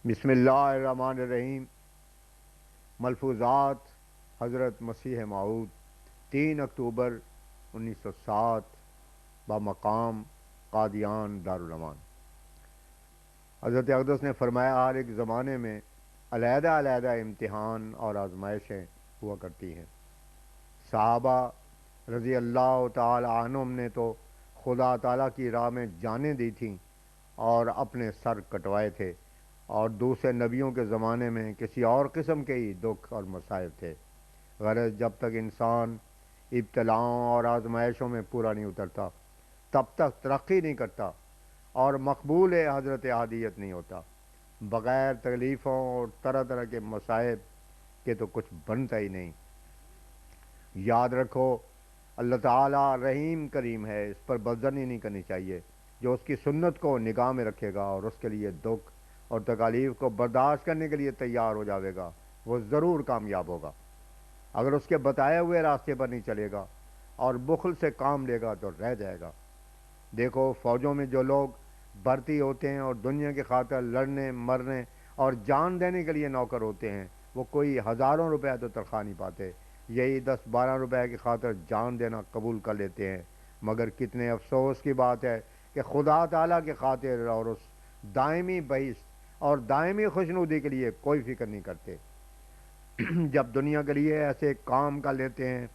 بسم اللہ الرحمن الرحیم۔ ملفوظات حضرت مسیح موعود 3 اکتوبر 1907 بمقام قادیان دارالعمان۔ حضرت اقدس نے فرمایا، ہر ایک زمانے میں علیحدہ علیحدہ امتحان اور آزمائشیں ہوا کرتی ہیں۔ صحابہ رضی اللہ تعالی عنہم نے تو خدا تعالیٰ کی راہ میں جانیں دی تھیں اور اپنے سر کٹوائے تھے، اور دوسرے نبیوں کے زمانے میں کسی اور قسم کے ہی دکھ اور مصائب تھے۔ غرض جب تک انسان ابتلاؤں اور آزمائشوں میں پورا نہیں اترتا تب تک ترقی نہیں کرتا اور مقبول حضرت احادیت نہیں ہوتا۔ بغیر تکلیفوں اور طرح طرح کے مصائب کے تو کچھ بنتا ہی نہیں۔ یاد رکھو، اللہ تعالیٰ رحیم کریم ہے، اس پر بدظنی نہیں کرنی چاہیے۔ جو اس کی سنت کو نگاہ میں رکھے گا اور اس کے لیے دکھ اور تکالیف کو برداشت کرنے کے لیے تیار ہو جاوے گا، وہ ضرور کامیاب ہوگا۔ اگر اس کے بتائے ہوئے راستے پر نہیں چلے گا اور بخل سے کام لے گا تو رہ جائے گا۔ دیکھو، فوجوں میں جو لوگ بھرتی ہوتے ہیں اور دنیا کی خاطر لڑنے مرنے اور جان دینے کے لیے نوکر ہوتے ہیں، وہ کوئی ہزاروں روپے تو تنخواہ نہیں پاتے، یہی 10-12 روپے کی خاطر جان دینا قبول کر لیتے ہیں۔ مگر کتنے افسوس کی بات ہے کہ خدا تعالیٰ کی خاطر اور اس دائمی بہشت اور دائمی خوشنودی کے لیے کوئی فکر نہیں کرتے۔ جب دنیا کے لیے ایسے کام کر لیتے ہیں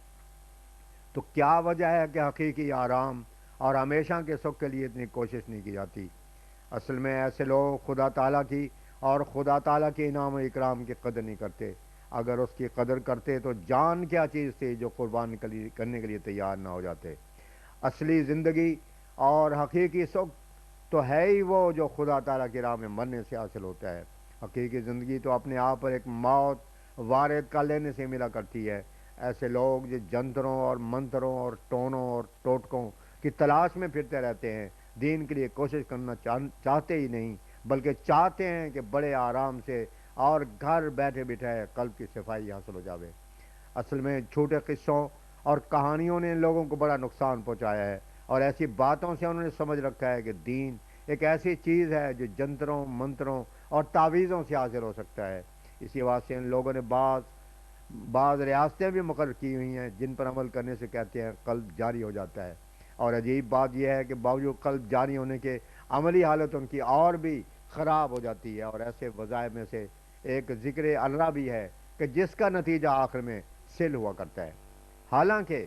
تو کیا وجہ ہے کہ حقیقی آرام اور ہمیشہ کے سکھ کے لیے اتنی کوشش نہیں کی جاتی؟ اصل میں ایسے لوگ خدا تعالیٰ کی اور خدا تعالیٰ کے انعام و اکرام کی قدر نہیں کرتے۔ اگر اس کی قدر کرتے تو جان کیا چیز تھی جو قربان کرنے کے لیے تیار نہ ہو جاتے۔ اصلی زندگی اور حقیقی سکھ تو ہے ہی وہ جو خدا تعالیٰ کی راہ میں مرنے سے حاصل ہوتا ہے۔ حقیقی زندگی تو اپنے آپ پر ایک موت وارد کر لینے سے ملا کرتی ہے۔ ایسے لوگ جو جنتروں اور منتروں اور ٹونوں اور ٹوٹکوں کی تلاش میں پھرتے رہتے ہیں، دین کے لیے کوشش کرنا چاہتے ہی نہیں، بلکہ چاہتے ہیں کہ بڑے آرام سے اور گھر بیٹھے بٹھائے قلب کی صفائی حاصل ہو جاوے۔ اصل میں چھوٹے قصوں اور کہانیوں نے لوگوں کو بڑا نقصان پہنچایا ہے، اور ایسی باتوں سے انہوں نے سمجھ رکھا ہے کہ دین ایک ایسی چیز ہے جو جنتروں منتروں اور تعویذوں سے حاصل ہو سکتا ہے۔ اسی واسطے ان لوگوں نے بعض ریاستیں بھی مقرر کی ہوئی ہیں جن پر عمل کرنے سے کہتے ہیں قلب جاری ہو جاتا ہے۔ اور عجیب بات یہ ہے کہ باوجود قلب جاری ہونے کے عملی حالت ان کی اور بھی خراب ہو جاتی ہے۔ اور ایسے وظائف میں سے ایک ذکر اللہ بھی ہے کہ جس کا نتیجہ آخر میں سل ہوا کرتا ہے۔ حالانکہ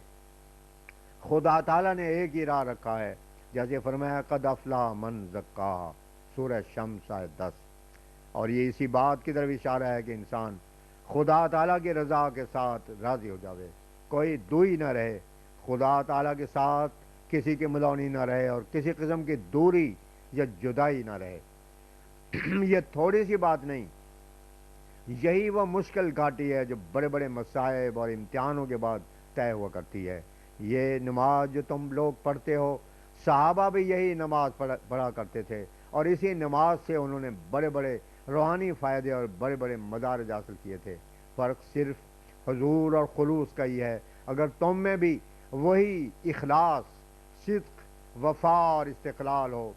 خدا تعالیٰ نے ایک ہی راہ رکھا ہے، جیسے فرمایا قد افلح من زکاہا، سورہ شمس آیت 10۔ اور یہ اسی بات کی طرف اشارہ ہے کہ انسان خدا تعالیٰ کی رضا کے ساتھ راضی ہو جاوے، کوئی دوئی نہ رہے، خدا تعالیٰ کے ساتھ کسی کی ملونی نہ رہے اور کسی قسم کی دوری یا جدائی نہ رہے۔ یہ تھوڑی سی بات نہیں، یہی وہ مشکل گھاٹی ہے جو بڑے بڑے مصائب اور امتحانوں کے بعد طے ہوا کرتی ہے۔ یہ نماز جو تم لوگ پڑھتے ہو، صحابہ بھی یہی نماز پڑھا کرتے تھے، اور اسی نماز سے انہوں نے بڑے بڑے روحانی فائدے اور بڑے بڑے مدارج حاصل کیے تھے۔ فرق صرف حضور اور خلوص کا ہی ہے۔ اگر تم میں بھی وہی اخلاص، صدق، وفا اور استقلال ہو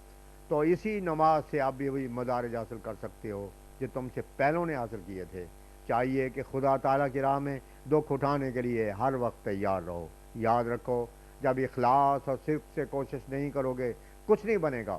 تو اسی نماز سے آپ بھی وہی مدارج حاصل کر سکتے ہو جو تم سے پہلوں نے حاصل کیے تھے۔ چاہیے کہ خدا تعالیٰ کی راہ میں دکھ اٹھانے کے لیے ہر وقت تیار رہو۔ یاد رکھو، جب اخلاص اور صدق سے کوشش نہیں کرو گے کچھ نہیں بنے گا۔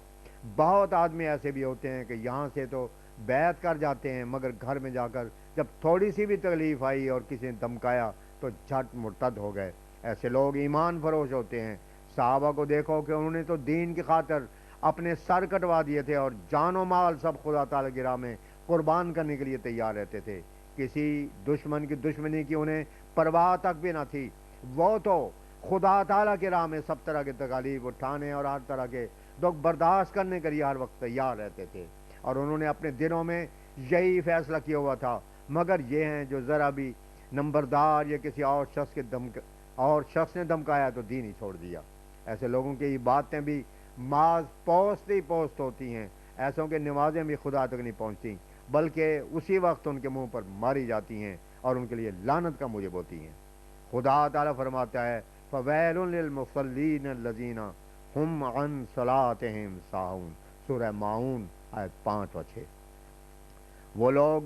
بہت آدمی ایسے بھی ہوتے ہیں کہ یہاں سے تو بیعت کر جاتے ہیں، مگر گھر میں جا کر جب تھوڑی سی بھی تکلیف آئی اور کسی نے دمکایا تو جھٹ مرتد ہو گئے۔ ایسے لوگ ایمان فروش ہوتے ہیں۔ صحابہ کو دیکھو کہ انہوں نے تو دین کی خاطر اپنے سر کٹوا دیے تھے اور جان و مال سب خدا تعالیٰ کی راہ میں قربان کرنے کے لیے تیار رہتے تھے۔ کسی دشمن کی دشمنی کی انہیں پرواہ تک بھی نہ تھی۔ وہ تو خدا تعالیٰ کی راہ میں سب طرح کے تکالیف اٹھانے اور ہر طرح کے دکھ برداشت کرنے کے لیے ہر وقت تیار رہتے تھے، اور انہوں نے اپنے دلوں میں یہی فیصلہ کیا ہوا تھا۔ مگر یہ ہیں جو ذرا بھی نمبردار یا کسی اور شخص نے دمکایا تو دین ہی چھوڑ دیا۔ ایسے لوگوں کی یہ باتیں بھی معاذ پوست ہی پوست ہوتی ہیں۔ ایسوں کے نمازیں بھی خدا تک نہیں پہنچتی، بلکہ اسی وقت ان کے منہ پر ماری جاتی ہیں اور ان کے لیے لعنت کا موجب ہوتی ہیں۔ خدا تعالیٰ فرماتا ہے فَوَيْلٌ لِّلْمُصَلِّينَ الَّذِينَ هُمْ عَنْ صَلَاتِهِمْ سَاهُونَ، سورہ ماعون آیت 5 اور 6۔ وہ لوگ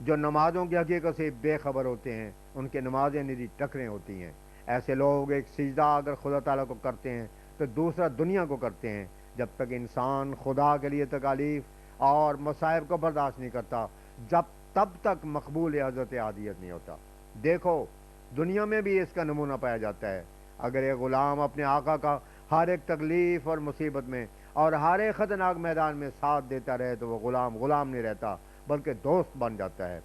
جو نمازوں کی حقیقت سے بے خبر ہوتے ہیں، ان کی نمازیں ندی ٹکریں ہوتی ہیں۔ ایسے لوگ ایک سجدہ اگر خدا تعالیٰ کو کرتے ہیں تو دوسرا دنیا کو کرتے ہیں۔ جب تک انسان خدا کے لیے تکالیف اور مصائب کو برداشت نہیں کرتا، تب تک مقبول حضرت عادیت نہیں ہوتا۔ دیکھو، دنیا میں بھی اس کا نمونہ پایا جاتا ہے۔ اگر ایک غلام اپنے آقا کا ہر ایک تکلیف اور مصیبت میں اور ہر ایک خطرناک میدان میں ساتھ دیتا رہے تو وہ غلام نہیں رہتا بلکہ دوست بن جاتا ہے۔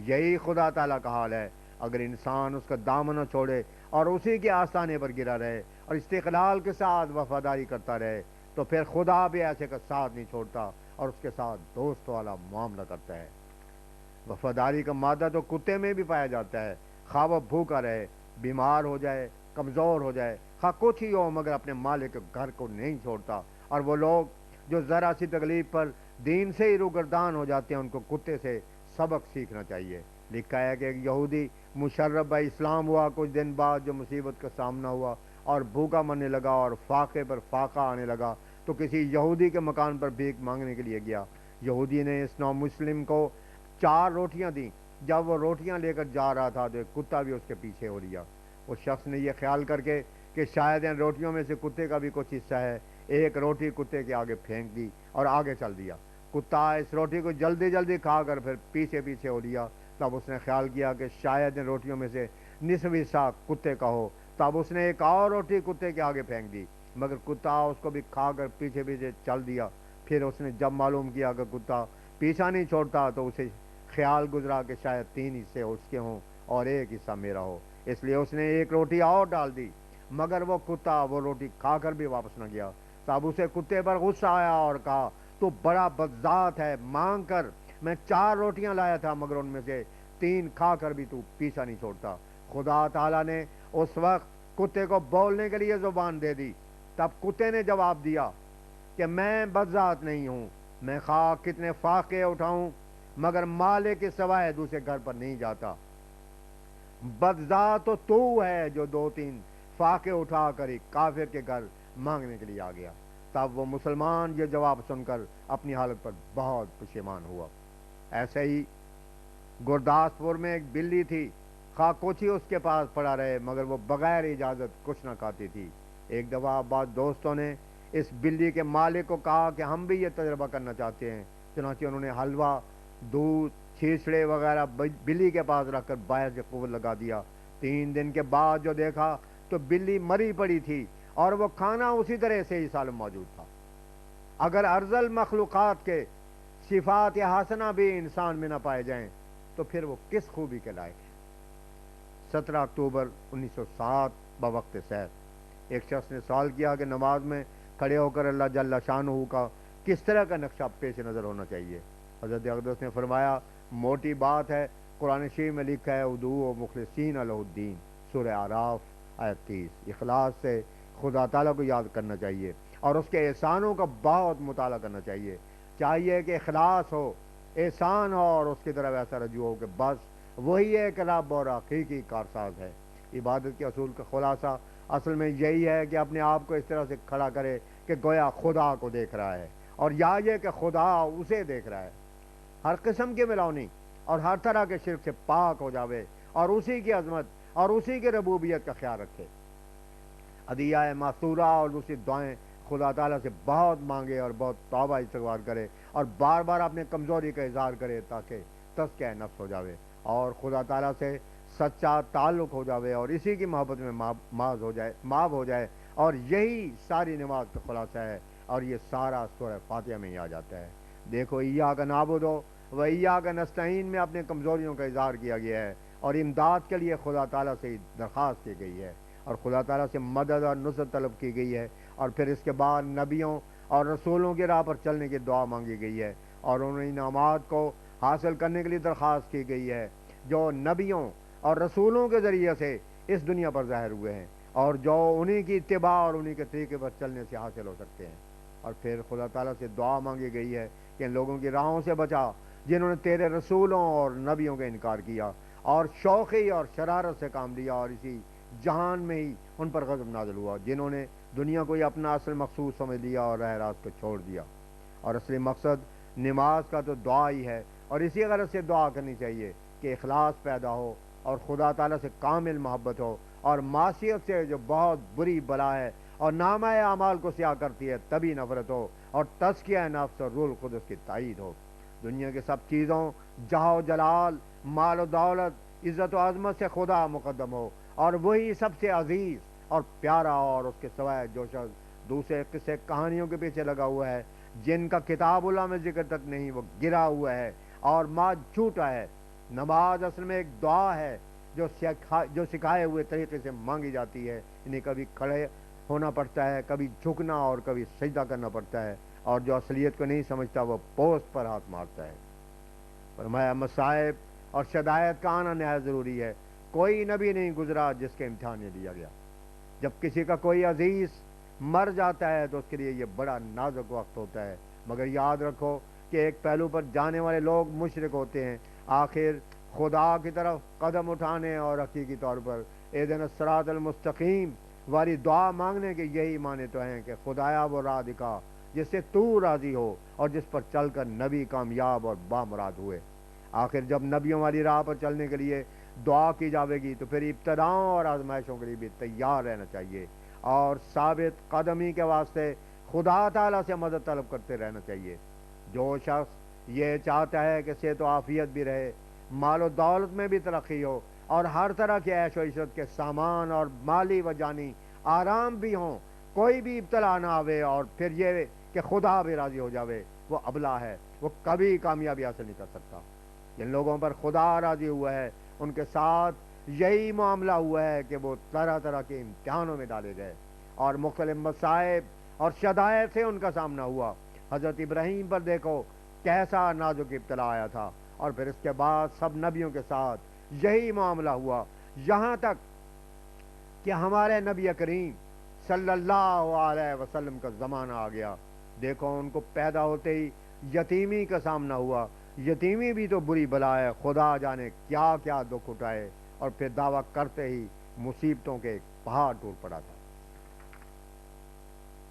یہی خدا تعالیٰ کا حال ہے۔ اگر انسان اس کا دامن نہ چھوڑے اور اسی کے آستانے پر گرا رہے اور استقلال کے ساتھ وفاداری کرتا رہے تو پھر خدا بھی ایسے کا ساتھ نہیں چھوڑتا اور اس کے ساتھ دوست والا معاملہ کرتا ہے۔ وفاداری کا مادہ تو کتے میں بھی پایا جاتا ہے۔ خواہ وہ بھوکا رہے، بیمار ہو جائے، کمزور ہو جائے، خواہ کچھ ہی ہو، مگر اپنے مالک کے گھر کو نہیں چھوڑتا۔ اور وہ لوگ جو ذرا سی تکلیف پر دین سے ہی روگردان ہو جاتے ہیں، ان کو کتے سے سبق سیکھنا چاہیے۔ لکھا ہے کہ ایک یہودی مشرف بھائی اسلام ہوا، کچھ دن بعد جو مصیبت کا سامنا ہوا اور بھوکا مرنے لگا اور فاقے پر فاقہ آنے لگا تو کسی یہودی کے مکان پر بھیک مانگنے کے لیے گیا۔ یہودی نے اس نو مسلم کو 4 روٹیاں دیں۔ جب وہ روٹیاں لے کر جا رہا تھا تو ایک کتا بھی اس کے پیچھے ہو لیا۔ اس شخص نے یہ خیال کر کے کہ شاید ان روٹیوں میں سے کتے کا بھی کچھ حصہ ہے، ایک روٹی کتے کے آگے پھینک دی اور آگے چل دیا۔ کتا اس روٹی کو جلدی جلدی کھا کر پھر پیچھے ہو لیا۔ تب اس نے خیال کیا کہ شاید ان روٹیوں میں سے نصف حصہ کتے کا ہو۔ تب اس نے ایک اور روٹی کتے کے آگے پھینک دی، مگر کتا اس کو بھی کھا کر پیچھے چل دیا۔ پھر اس نے جب معلوم کیا کہ کتا پیچھا نہیں چھوڑتا تو اسے خیال گزرا کہ شاید 3 حصے اس کے ہوں اور ایک حصہ میرا ہو، اس لیے اس نے ایک روٹی اور ڈال دی، مگر وہ کتا وہ روٹی کھا کر بھی واپس نہ گیا۔ تب اسے کتے پر غصہ آیا اور کہا، تو بڑا بدذات ہے، مانگ کر میں 4 روٹیاں لایا تھا، مگر ان میں سے 3 کھا کر بھی تو پیچھا نہیں چھوڑتا۔ خدا تعالیٰ نے اس وقت کتے کو بولنے کے لیے زبان دے دی۔ تب کتے نے جواب دیا کہ میں بدذات نہیں ہوں، میں خواہ کتنے فاقے اٹھاؤں مگر مالک کے سوائے دوسرے گھر پر نہیں جاتا۔ بدذات تو ہے جو 2-3 فاقے اٹھا کر ایک کافر کے گھر مانگنے کے لیے آ گیا۔ تب وہ مسلمان یہ جواب سن کر اپنی حالت پر بہت پشیمان ہوا۔ ایسے ہی گرداسپور میں ایک بلی تھی، خواہ کچھ ہی اس کے پاس پڑا رہے مگر وہ بغیر اجازت کچھ نہ کھاتی تھی۔ ایک دفعہ بعض دوستوں نے اس بلی کے مالک کو کہا کہ ہم بھی یہ تجربہ کرنا چاہتے ہیں، چنانچہ انہوں نے حلوہ، دودھ، چھیچڑے وغیرہ بلی کے پاس رکھ کر باعث قوت لگا دیا۔ 3 دن کے بعد جو دیکھا تو بلی مری پڑی تھی اور وہ کھانا اسی طرح سے ہی سالم موجود تھا۔ اگر ارذل مخلوقات کے صفات حسنہ بھی انسان میں نہ پائے جائیں تو پھر وہ کس خوبی کے لائق ہے۔ 17 اکتوبر 1907 بوقت سحر ایک شخص نے سوال کیا کہ نماز میں کھڑے ہو کر اللہ جل شانہ کا کس طرح کا نقشہ پیش نظر ہونا چاہیے۔ حضرت اقدس نے فرمایا، موٹی بات ہے، قرآن شریف میں لکھا ہے ادعوا مخلصین لہ الدین، سورہ اعراف آیت 30۔ اخلاص سے خدا تعالیٰ کو یاد کرنا چاہیے اور اس کے احسانوں کا بہت مطالعہ کرنا چاہیے کہ اخلاص ہو، احسان ہو اور اس کی طرف ایسا رجوع ہو کہ بس وہی ایک رب اور حقیقی کارساز ہے۔ عبادت کے اصول کا خلاصہ اصل میں یہی ہے کہ اپنے آپ کو اس طرح سے کھڑا کرے کہ گویا خدا کو دیکھ رہا ہے، اور یا یہ کہ خدا اسے دیکھ رہا ہے۔ ہر قسم کی ملاونی اور ہر طرح کے شرک سے پاک ہو جاوے اور اسی کی عظمت اور اسی کی ربوبیت کا خیال رکھے۔ عدیہ معصورہ اور دوسری دعائیں خدا تعالیٰ سے بہت مانگے اور بہت توبہ استغفار کرے اور بار بار اپنے کمزوری کا اظہار کرے تاکہ تزکیہ نفس ہو جاوے اور خدا تعالیٰ سے سچا تعلق ہو جاوے اور اسی کی محبت میں ماب ہو جائے، اور یہی ساری نماز کا خلاصہ ہے، اور یہ سارا سورہ فاتحہ میں ہی آ جاتا ہے۔ دیکھو، ایاک نعبد و ایاک نستعین میں اپنے کمزوریوں کا اظہار کیا گیا ہے اور امداد کے لیے خدا تعالیٰ سے درخواست کی گئی ہے اور خدا تعالیٰ سے مدد اور نصرت طلب کی گئی ہے، اور پھر اس کے بعد نبیوں اور رسولوں کی راہ پر چلنے کی دعا مانگی گئی ہے اور ان انعامات کو حاصل کرنے کے لیے درخواست کی گئی ہے جو نبیوں اور رسولوں کے ذریعے سے اس دنیا پر ظاہر ہوئے ہیں اور جو انہی کی اتباع اور انہی کے طریقے پر چلنے سے حاصل ہو سکتے ہیں۔ اور پھر خدا تعالیٰ سے دعا مانگی گئی ہے کہ ان لوگوں کی راہوں سے بچا جنہوں نے تیرے رسولوں اور نبیوں کا انکار کیا اور شوخی اور شرارت سے کام لیا، اور اسی جہان میں ہی ان پر غضب نازل ہوا، جنہوں نے دنیا کو ہی اپنا اصل مقصود سمجھ لیا اور راہ راست کو چھوڑ دیا۔ اور اصلی مقصد نماز کا تو دعا ہی ہے اور اسی غرض سے دعا کرنی چاہیے کہ اخلاص پیدا ہو اور خدا تعالیٰ سے کامل محبت ہو، اور معصیت سے جو بہت بری بلا ہے اور نامہ اعمال کو سیاہ کرتی ہے تبھی نفرت ہو، اور تزکیہ نفس اور روح القدس کی تائید ہو۔ دنیا کی سب چیزوں، جاہ و جلال، مال و دولت، عزت و عظمت سے خدا مقدم ہو، اور وہی سب سے عزیز اور پیارا، اور اس کے سوائے جو شخص دوسرے قصے کہانیوں کے پیچھے لگا ہوا ہے جن کا کتاب اللہ میں ذکر تک نہیں، وہ گرا ہوا ہے اور ماں جھوٹا ہے۔ نماز اصل میں ایک دعا ہے جو سکھائے ہوئے طریقے سے مانگی جاتی ہے، انہیں کبھی کھڑے ہونا پڑتا ہے، کبھی جھکنا اور کبھی سجدہ کرنا پڑتا ہے، اور جو اصلیت کو نہیں سمجھتا وہ پوسٹ پر ہاتھ مارتا ہے۔ فرمایا مصائب اور شدائد کا آنا نہایت ضروری ہے، کوئی نبی نہیں گزرا جس کے امتحان میں لیا گیا۔ جب کسی کا کوئی عزیز مر جاتا ہے تو اس کے لیے یہ بڑا نازک وقت ہوتا ہے، مگر یاد رکھو کہ ایک پہلو پر جانے والے لوگ مشرک ہوتے ہیں۔ آخر خدا کی طرف قدم اٹھانے اور حقیقی طور پر اہدنا الصراط المستقیم والی دعا مانگنے کے یہی معنی تو ہیں کہ خدایا وہ راہ دکھا جس سے تو راضی ہو اور جس پر چل کر نبی کامیاب اور بامراد ہوئے۔ آخر جب نبیوں والی راہ پر چلنے کے لیے دعا کی جاوے گی تو پھر ابتداؤں اور آزمائشوں کے لیے بھی تیار رہنا چاہیے، اور ثابت قدمی کے واسطے خدا تعالیٰ سے مدد طلب کرتے رہنا چاہیے۔ جو شخص یہ چاہتا ہے کہ صحت و عافیت بھی رہے، مال و دولت میں بھی ترقی ہو، اور ہر طرح کے عیش و عشرت کے سامان اور مالی و جانی آرام بھی ہوں، کوئی بھی ابتلا نہ آوے، اور پھر یہ کہ خدا بھی راضی ہو جاوے، وہ ابلا ہے، وہ کبھی کامیابی حاصل نہیں کر سکتا۔ جن لوگوں پر خدا راضی ہوا ہے ان کے ساتھ یہی معاملہ ہوا ہے کہ وہ طرح طرح کے امتحانوں میں ڈالے گئے اور مختلف مصائب اور شدائد سے ان کا سامنا ہوا۔ حضرت ابراہیم پر دیکھو کیسا نازک ابتلا آیا تھا، اور پھر اس کے بعد سب نبیوں کے ساتھ یہی معاملہ ہوا، یہاں تک کہ ہمارے نبی کریم صلی اللہ علیہ وسلم کا زمانہ آ گیا۔ دیکھو ان کو پیدا ہوتے ہی یتیمی کا سامنا ہوا، یتیمی بھی تو بری بلا ہے، خدا جانے کیا کیا دکھ اٹھائے، اور پھر دعویٰ کرتے ہی مصیبتوں کے ایک پہاڑ ٹوٹ پڑا تھا۔